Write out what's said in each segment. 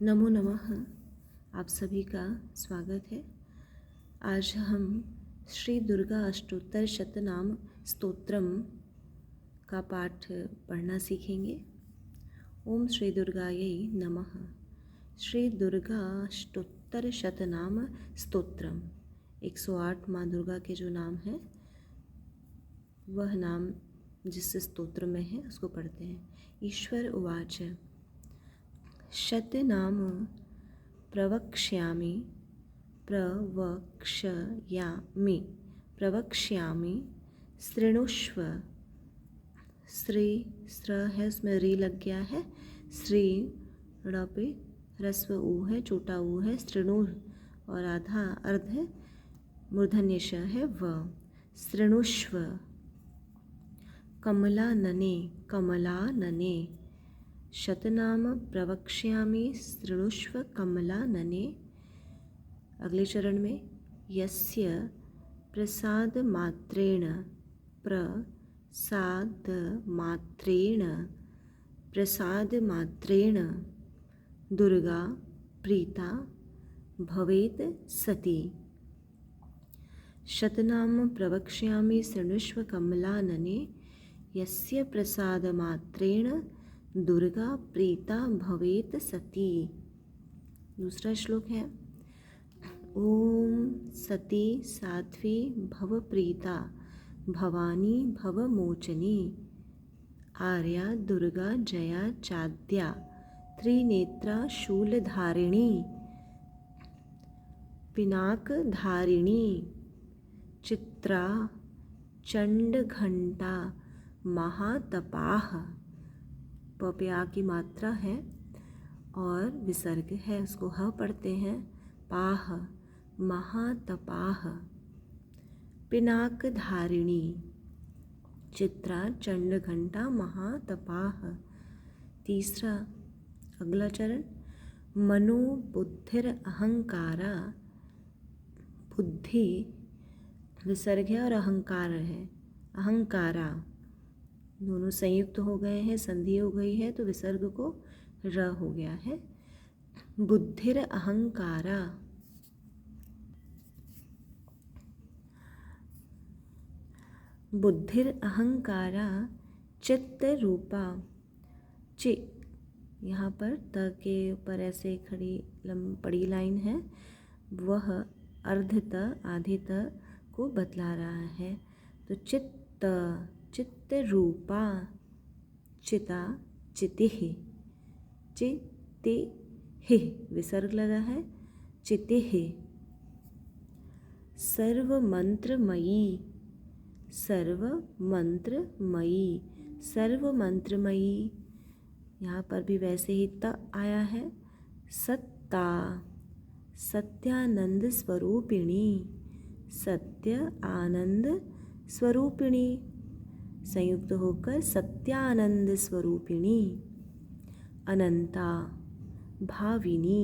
नमो नमः। आप सभी का स्वागत है। आज हम श्री दुर्गा अष्टोत्तर शतनाम स्तोत्रम का पाठ पढ़ना सीखेंगे। ओम श्री दुर्गायै नमः। श्री दुर्गा अष्टोत्तर शतनाम स्तोत्रम 108 माँ दुर्गा के जो नाम हैं वह नाम जिस स्तोत्र में है उसको पढ़ते हैं। ईश्वर उवाच शतनाम प्रवक्ष्यामि शृणुष्व। श्री स्र है, उसमें री लग गया है। श्री ड़ पे ह्रस्व ऊ है, छोटा ऊ है। शृणु और आधा अर्ध है, मूर्धन्य श है व। शृणुष्व कमलानने शतनाम प्रवक्ष्यामि शृणुष्व कमलानने। अगले चरण में यस्य प्रसादमात्रेण दुर्गा प्रीता भवेत् सती। शतनाम प्रवक्ष्यामि शृणुष्व कमलानने यस्य प्रसादमात्रेण दुर्गा प्रीता भवेत् सती। दूसरा श्लोक है ओम सती साध्वी भवप्रीता भवानी भवमोचनी आर्या दुर्गा जया चाद्या त्रिनेत्रा शूलधारिणी पिनाकधारिणी चित्रा चंडघंटा महातपाह। पपया की मात्रा है और विसर्ग है, उसको ह पढ़ते हैं। पाह महातपाह। पिनाकधारिणी चित्रा चंडघंटा महातपाह। तीसरा अगला चरण मनो बुद्धिर अहंकारा। बुद्धि विसर्ग है और अहंकार है। अहंकारा दोनों संयुक्त हो गए हैं, संधि हो गई है तो विसर्ग को र हो गया है। बुद्धिर अहंकारा। बुद्धिर अहंकारा चित्त रूपा। चि यहाँ पर त के ऊपर ऐसे खड़ी पड़ी लाइन है, वह अर्ध त आधे त को बतला रहा है। तो चित्त रूपा चिता चितिः चितिः विसर्ग लगा है। चितिः सर्वमंत्रमयी सर्वमंत्रमयी। यहाँ पर भी वैसे ही त आया है। सत्ता सत्यानंद स्वरूपिणी सत्य आनंद स्वरूपिणी संयुक्त होकर सत्यानंद स्वरूपिणी। अनंता भाविनी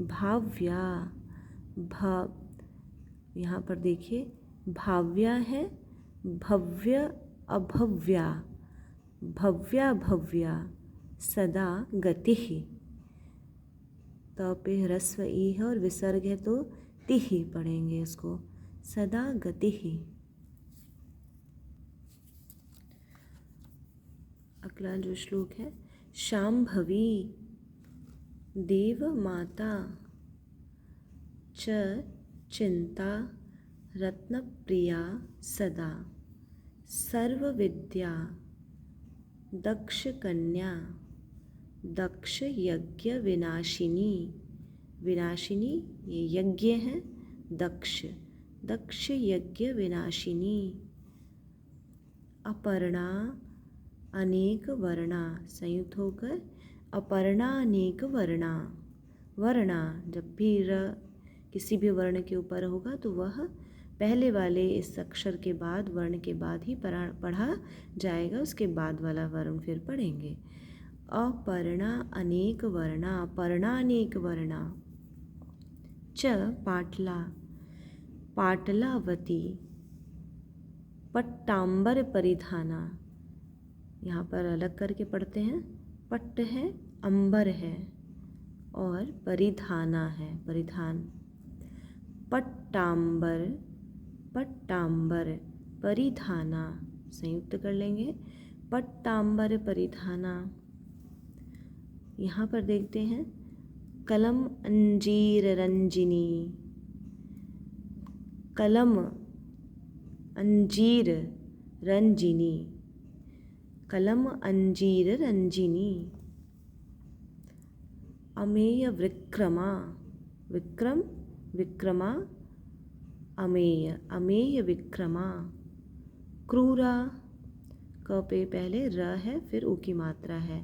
भाव्या यहाँ पर देखिए भाव्या है, भव्य अभव्या भव्या भव्या। सदा गतिः त पे ह्रस्व ई है और विसर्ग है तो तिः पढ़ेंगे इसको। सदा गतिः। अगला जो श्लोक है शांभवी देव माता च चिंता रत्नप्रिया सदा सर्वविद्या दक्ष कन्या दक्ष यज्ञ विनाशिनी। विनाशिनी ये यज्ञ है। दक्ष यज्ञ विनाशिनी। अपर्णा अनेक वर्णा संयुक्त होकर अपर्णा अनेक वर्णा। वर्णा जब भी र किसी भी वर्ण के ऊपर होगा तो वह पहले वाले इस अक्षर के बाद वर्ण के बाद ही पढ़ा जाएगा, उसके बाद वाला वर्ण फिर पढ़ेंगे। अपर्णा अनेक वर्णा पर्णा अनेक वर्णा। च पाटला पाटलावती पट्टांबर परिधाना। यहाँ पर अलग करके पढ़ते हैं। पट्ट है, अंबर है, और परिधाना है, परिधान। पट्टाम्बर, पट्टाम्बर, परिधाना, संयुक्त कर लेंगे, पट्टाम्बर परिधाना। यहाँ पर देखते हैं कलम अंजीर रंजिनी, कलम अंजीर रंजिनी, कलम अंजीर रंजिनी। अमेय विक्रमा, विक्रम विक्रमा, अमेय, अमेय विक्रमा। क्रूरा, क पे पहले र है फिर उ की मात्रा है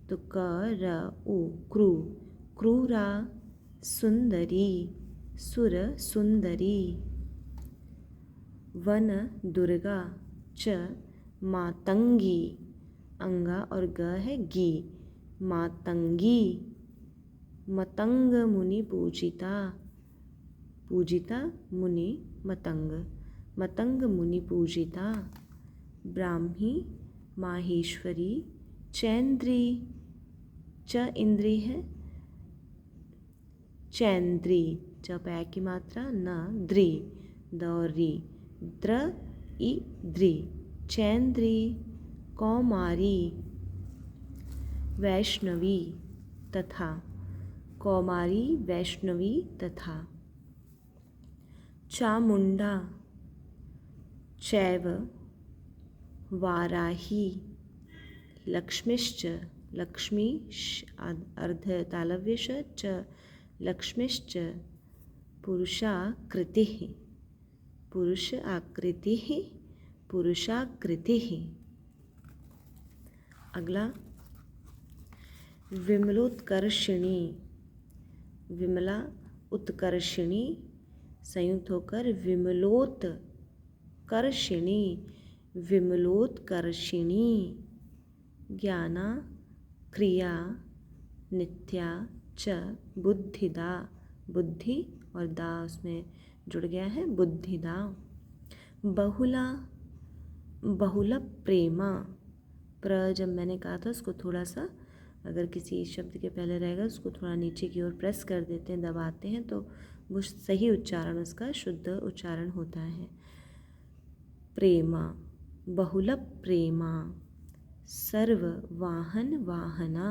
तो क र उ, क्रू, क्रूरा। सुंदरी, सुर सुंदरी। वन दुर्गा, च मातंगी, अंगा और ग है गी, मातंगी। मतंग मुनि पूजिता, पूजिता मुनि मतंग, मतंग मुनि पूजिता। ब्राह्मी, माहेश्वरी, चैन्द्री, च इंद्री है, चैन्द्री, च पै की मात्रा, न द्री, द और री, द्र ई द्री, चैन्द्री। कौमारी, वैष्णवी तथा, कौमारी वैष्णवी तथा। चामुंडा, चैव वाराही, लक्ष्मीश्च, लक्ष्मी अर्ध तालव्यश च, लक्ष्मीश्च। पुरुषाकृतिः, पुरुष आकृतिः, पुरुषाकृतिः। अगला विमलोत्कर्षिणी, विमला उत्कर्षिणी, संयुक्त होकर विमलोत्कर्षिणी, विमलोत्कर्षिणी। ज्ञाना, क्रिया, नित्या, च बुद्धिदा, बुद्धि और दा उसमें जुड़ गया है, बुद्धिदा। बहुला, बहुला प्रेमा, प्र जब मैंने कहा था उसको थोड़ा सा अगर किसी शब्द के पहले रहेगा उसको थोड़ा नीचे की ओर प्रेस कर देते हैं, दबाते हैं तो वो सही उच्चारण, उसका शुद्ध उच्चारण होता है। प्रेमा, बहुल प्रेमा। सर्व वाहन वाहना,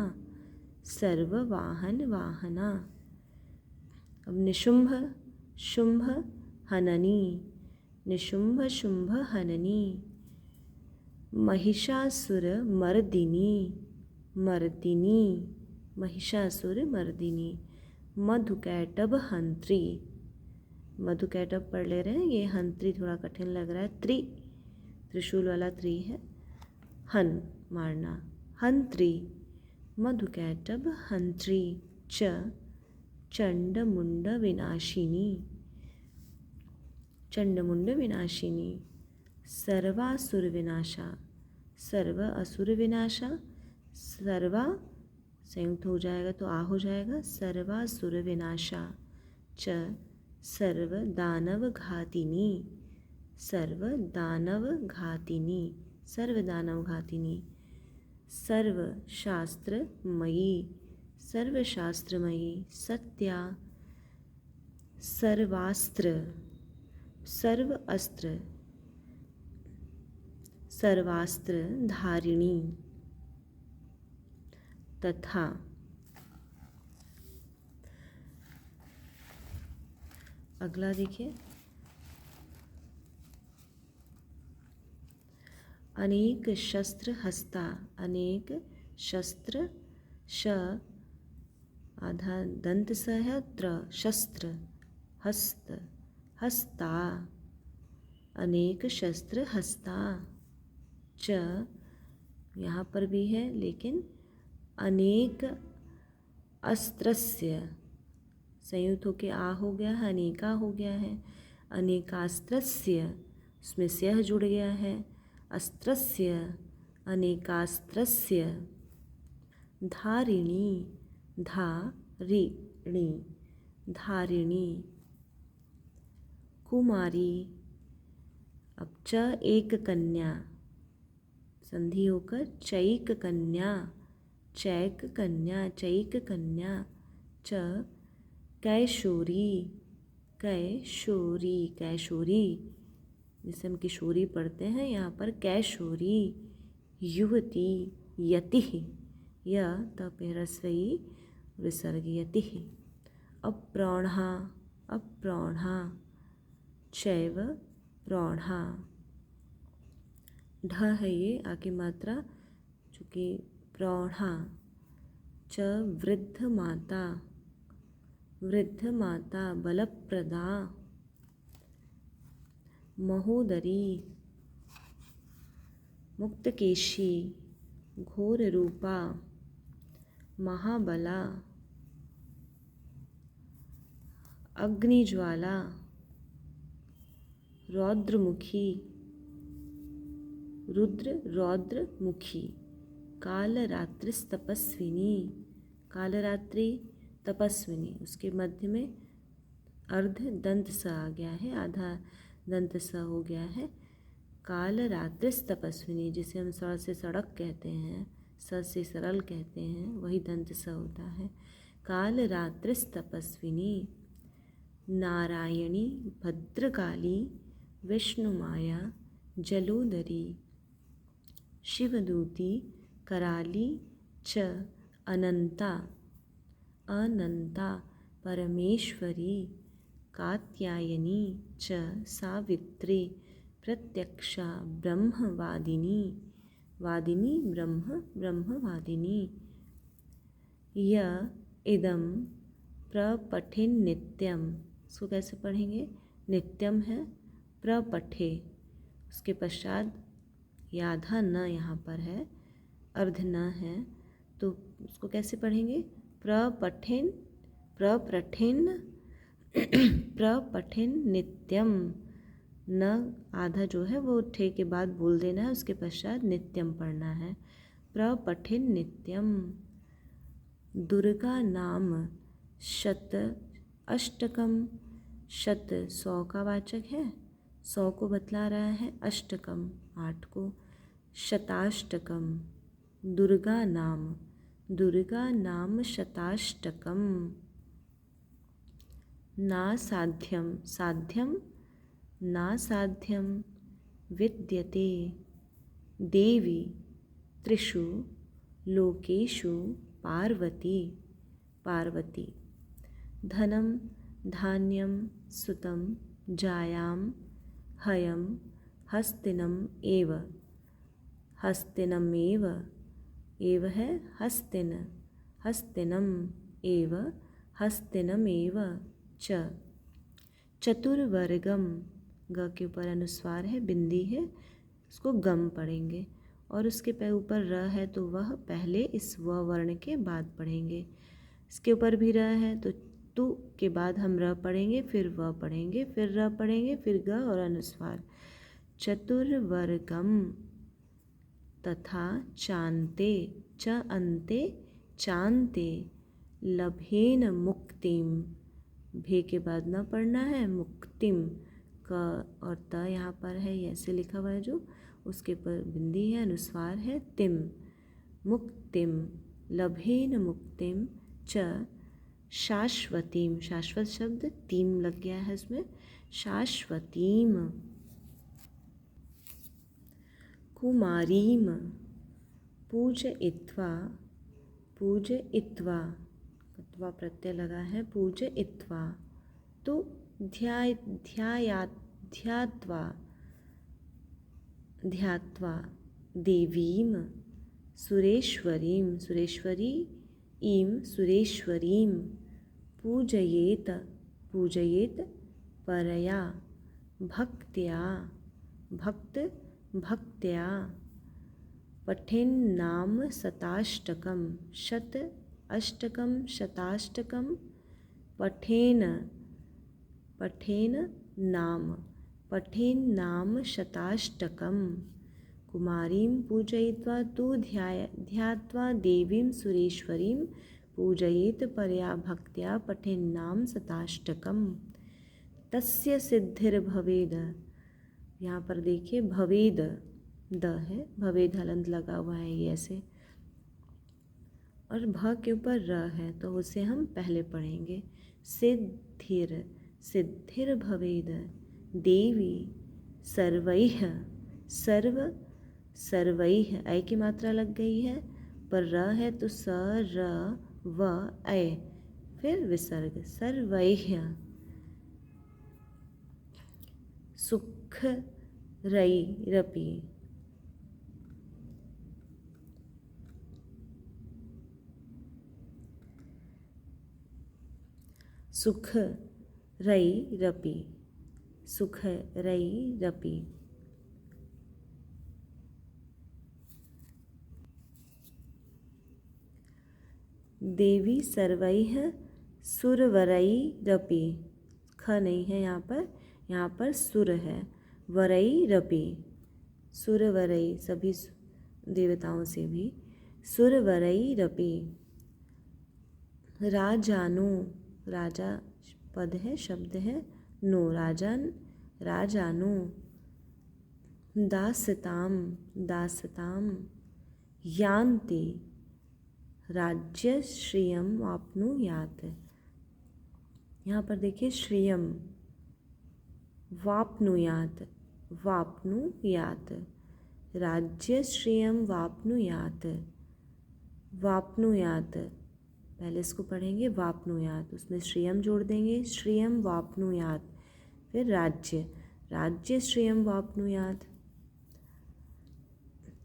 सर्व वाहन वाहना। अब निशुंभ, शुंभ, हननी, निशुंभ शुंभ हननी। महिषासुर मर्दिनी, मर्दिनी, महिषासुर मर्दिनी। मधुकैटभ हंत्री, मधुकैटभ पढ़ ले रहे हैं, ये हंत्री थोड़ा कठिन लग रहा है, त्रि, त्रिशूल वाला त्रि है, हन मारना, हंत्री। मधुकैटभ हंत्री। च चंडमुंड विनाशिनी, चंडमुंड विनाशिनी। सर्वासुर विनाशा, सर्व असुर विनाशा, सर्वा संयुक्त हो जाएगा तो आ हो जाएगा, सर्वासुर विनाशा। च सर्व दानव घातिनी, सर्व दानव घातिनी, सर्व दानव घातिनी। सर्व शास्त्रमयी, सर्व शास्त्रमयी। सत्या, सर्वास्त्र, सर्व अस्त्र, सर्वास्त्र धारिणी। तथा अगला देखिए, अनेक शस्त्र हस्ता, अनेक शस्त्र, श आधा दंत स है, त्र, शस्त्र, हस्त, हस्ता, अनेक शस्त्र हस्ता। च यहाँ पर भी है लेकिन अनेक अस्त्रस्य, संयुक्त होके आ हो गया है, अनेका हो गया है, अनेकास्त्रस्य, उसमें स्यः जुड़ गया है, अस्त्रस्य, अनेकास्त्रस्य। धारिणी, धारिणी, धारिणी। कुमारी, अब च एक कन्या, संधि होकर चैक कन्या, चैक कन्या, चैक कन्या। च कैशोरी, कैशोरी, कैशोरी जिसे हम किशोरी पढ़ते हैं, यहाँ पर कैशोरी, युवती, यतिः, य तपेरस्वई विसर्ग यतिः, अप्रौढ़ा, अप्रौढ़ा, चैव प्रौढ़ा, ढ है ये आगे मात्रा चूँकि प्रौढ़ा, च वृद्ध माता, वृद्ध माता, बलप्रदा, महोदरी, मुक्तकेशी, घोर रूपा, महाबला, अग्निज्वाला, रौद्रमुखी, रुद्र रौद्रमुखी, कालरात्रिस्तपस्विनी, कालरात्रि तपस्विनी, उसके मध्य में अर्ध दंत स आ गया है, आधा दंत स हो गया है। कालरात्रिस्तपस्विनी जिसे हम स से सड़क कहते हैं, स से सरल कहते हैं, वही दंत स होता है। कालरात्रिस्तपस्विनी, नारायणी, भद्रकाली, विष्णुमाया, जलोदरी, शिवदूती, कराली, च अनंता, अनंता, परमेश्वरी, कात्यायनी, च सावित्री, प्रत्यक्षा, ब्रह्मवादिनी, वादिनी ब्रह्म, ब्रह्मवादिनी, य इदं प्रपठेन नित्यम, इसको कैसे पढ़ेंगे? नित्यम है, प्रपठे, उसके पश्चात याधा न यहाँ पर है, अर्ध न है, तो उसको कैसे पढ़ेंगे? प्रपठेन, प्रपठेन, प्रपठेन नित्यम, न आधा जो है वो ठे के बाद बोल देना है, उसके पश्चात नित्यम पढ़ना है। प्रपठेन नित्यम, दुर्गा नाम शत अष्टकम, शत 100 का वाचक है, 100 को बतला रहा है, अष्टकम 8 को, शताष्टकम, दुर्गा नाम, दुर्गा नाम शताष्टकम, नासाध्यम, साध्यम, नासाध्यम, विद्यते, देवी, त्रिषु लोकेषु पार्वती, पार्वती, धनम, धान्यम, सुतम, जायां, हयम, हस्तिनम एव, हस्तिनमेव, एव है हस्तिन, हस्तिनम एव, हस्तिनमेव, च चतुर्वर्गम, ग के ऊपर अनुस्वार है, बिंदी है, इसको गम पढ़ेंगे, और उसके ऊपर र है तो वह पहले इस व वर्ण के बाद पढ़ेंगे। इसके ऊपर भी र है तो तु के बाद हम र पढ़ेंगे, फिर व पढ़ेंगे, फिर र पढ़ेंगे, फिर ग और अनुस्वार। चतुर्वर्गम तथा चान्ते, च अन्ते चान्ते, लभेन मुक्तिम, भे के बाद न पढ़ना है, मुक्तिम, क और त यहाँ पर है, ऐसे लिखा हुआ है जो, उसके पर बिंदी है, अनुस्वार है, तिम, मुक्तिम, लभेन मुक्तिम, च शाश्वतीम, शाश्वत शब्द तीम लग गया है इसमें, शाश्वतीम, कुमारीम, पूजयित्वा, पूजयित्वा, अथवा प्रत्यय लगा है, पूजयित्वा, तो ध्यात्वा, ध्यात्वा, देवीम, सुरेश्वरीम, सुरेश्वरी, ईम, सुरेश्वरीम, पूजयेत, पूजयेत, परया, भक्त्या, भक्त, भक्त्या, पठेन नाम शताष्टकम, शत अष्टकम, शताष्टकम, पठेन, पठेन नाम, पठेन नाम शताष्टकम, कुमारीं पूजयित्वा तु ध्यात्वा देवीं सुरेश्वरीं पूजयेत परया भक्त्या पठेन नाम शताष्टकम, तस्य सिद्धिर्भवेद, यहाँ पर देखिए भवेद द है, भवेद हलंत लगा हुआ है ये ऐसे, और भ के ऊपर र है तो उसे हम पहले पढ़ेंगे। सिद्धिर, सिद्धिर भवेद देवी सर्वैः, सर्व सर्वैः, ऐ की मात्रा लग गई है, पर र है तो स र व ऐ, फिर विसर्ग, सर्वैः। सुख रई रपि, सुख रई रपि, सुख रई रपि। देवी सर्वैः सुरवरैरपि, ख नहीं है यहाँ पर सुर है, वरैरपि, सुरवरई सभी देवताओं से भी, सुरवरैरपि। राजानु, राजा पद है, शब्द है, नो, राजन, राजानु। दासताम, दासताम, यान्ति राज्य श्रियम वाप्नुयात्। यहाँ पर देखिए श्रियम, वाप्नुयात्, वाप्नुयात्, राज्य श्रियम वाप्नुयात्, वाप्नुयात्, पहले इसको पढ़ेंगे वाप्नुयात्, उसमें श्रियम जोड़ देंगे, श्रियम वाप्नुयात्, फिर राज्य, राज्य श्रियम वाप्नुयात्।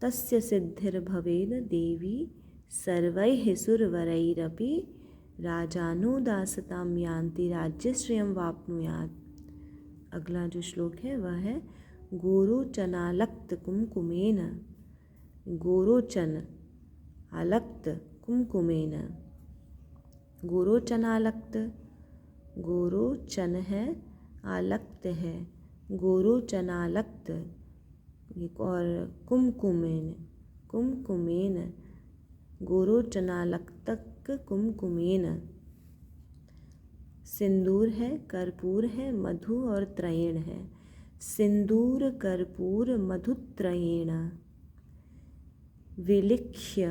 तस्य सिद्धिर्भवेद देवी सर्वैः सुरवरैरपि राजानुदासतां यान्ति राज्यश्रियं वाप्नुयात्। अगला जो श्लोक है वह है गोरोचनालक्त कुमकुमेन, गोरोचन अलक्त कुमकुमेन, गोरोचनालक्त, गोरोचन है, आलक्त है, गोरोचनालक्त, और कुमकुमेन, कुमकुमेन, गोरोचनालक्तक कुमकुमेन। सिंदूर है, कर्पूर है, मधु और त्रयेण है, सिंदूर कर्पूर मधुत्रयेण। विलिख्य,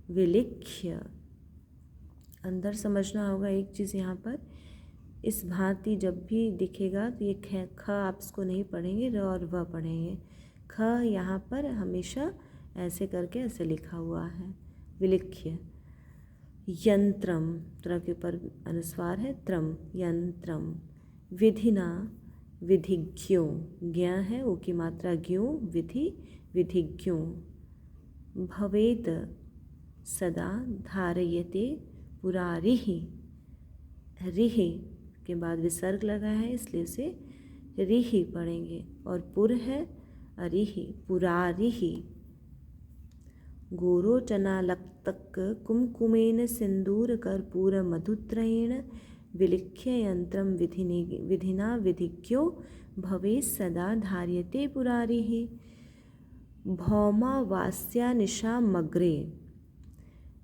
विलिख्य, अंदर समझना होगा एक चीज़ यहाँ पर, इस भांति जब भी दिखेगा तो ये ख आप इसको नहीं पढ़ेंगे, र और व पढ़ेंगे। ख यहाँ पर हमेशा ऐसे करके ऐसे लिखा हुआ है, विलिख्य। यंत्रम, त्र के ऊपर अनुस्वार है, त्रम, यंत्रम। विधिना, विधिज्ञो, ज्ञ है, ओ की मात्रा ज्ञो, विधि, विधिज्ञो। भवेत सदा धारयते पुरारिः, रिः के बाद विसर्ग लगा है इसलिए से रिः पढ़ेंगे, और पुर है, अरिः, पुरारिः। गोरोचनालक्तक कुमकुमेन सिंदूर कर्पूर मधुत्रयेण विलिख्य यंत्रम विधिना विधिज्ञो भवेत् सदा धार्यते पुरारिः। भौमावास्या निशामग्रे,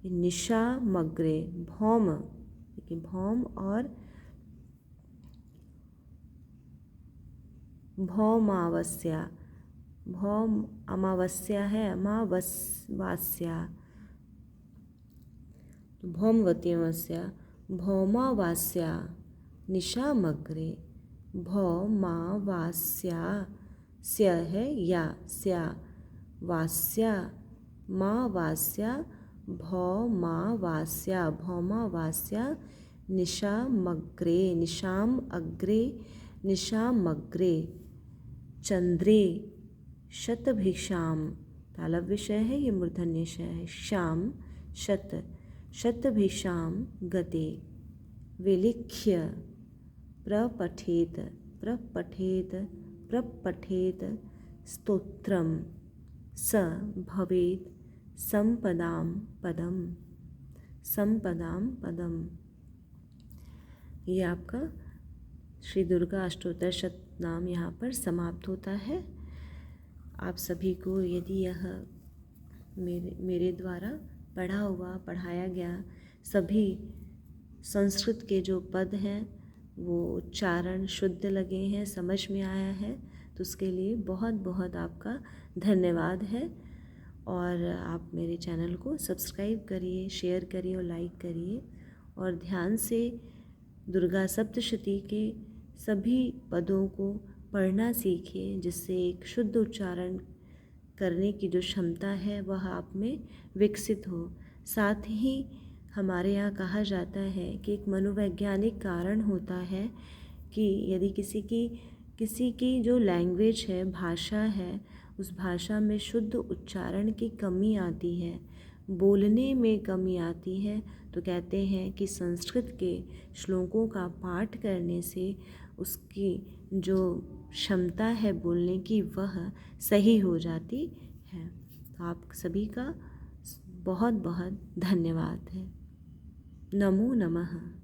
निशामग्रे, भौम, देखिए भौम और भौमावस्या, भौम अमावस्या है, अमावस्या, भौमवती अमावस्या, भौमावास्या निशामग्रे, भौमावास्या, स्य है या, स्या, वास्या, मावास्या, भौमावास्या, भौमावास्या निशामग्रे, निशाम अग्रे, निशामग्रे। चंद्रे शतभिषाम, तालव्य विषय है, ये मूर्धन्य विषय है, शाम शत, शतभिषाम गते। विलिख्य प्रपठेत, प्रपठेत, प्रपठेत स्तोत्रम स भवेत् संपदां पदम, संपदां पदम। ये आपका श्री दुर्गा अष्टोत्तर शतनाम यहाँ पर समाप्त होता है। आप सभी को यदि यह मेरे द्वारा पढ़ा हुआ, पढ़ाया गया सभी संस्कृत के जो पद हैं वो उच्चारण शुद्ध लगे हैं, समझ में आया है, तो उसके लिए बहुत बहुत आपका धन्यवाद है। और आप मेरे चैनल को सब्सक्राइब करिए, शेयर करिए और लाइक करिए और ध्यान से दुर्गा सप्तशती के सभी पदों को पढ़ना सीखिए, जिससे एक शुद्ध उच्चारण करने की जो क्षमता है वह आप में विकसित हो। साथ ही हमारे यहाँ कहा जाता है कि एक मनोवैज्ञानिक कारण होता है कि यदि किसी की जो लैंग्वेज है, भाषा है, उस भाषा में शुद्ध उच्चारण की कमी आती है, बोलने में कमी आती है, तो कहते हैं कि संस्कृत के श्लोकों का पाठ करने से उसकी जो क्षमता है बोलने की वह सही हो जाती है। तो आप सभी का बहुत बहुत धन्यवाद है। नमो नमः।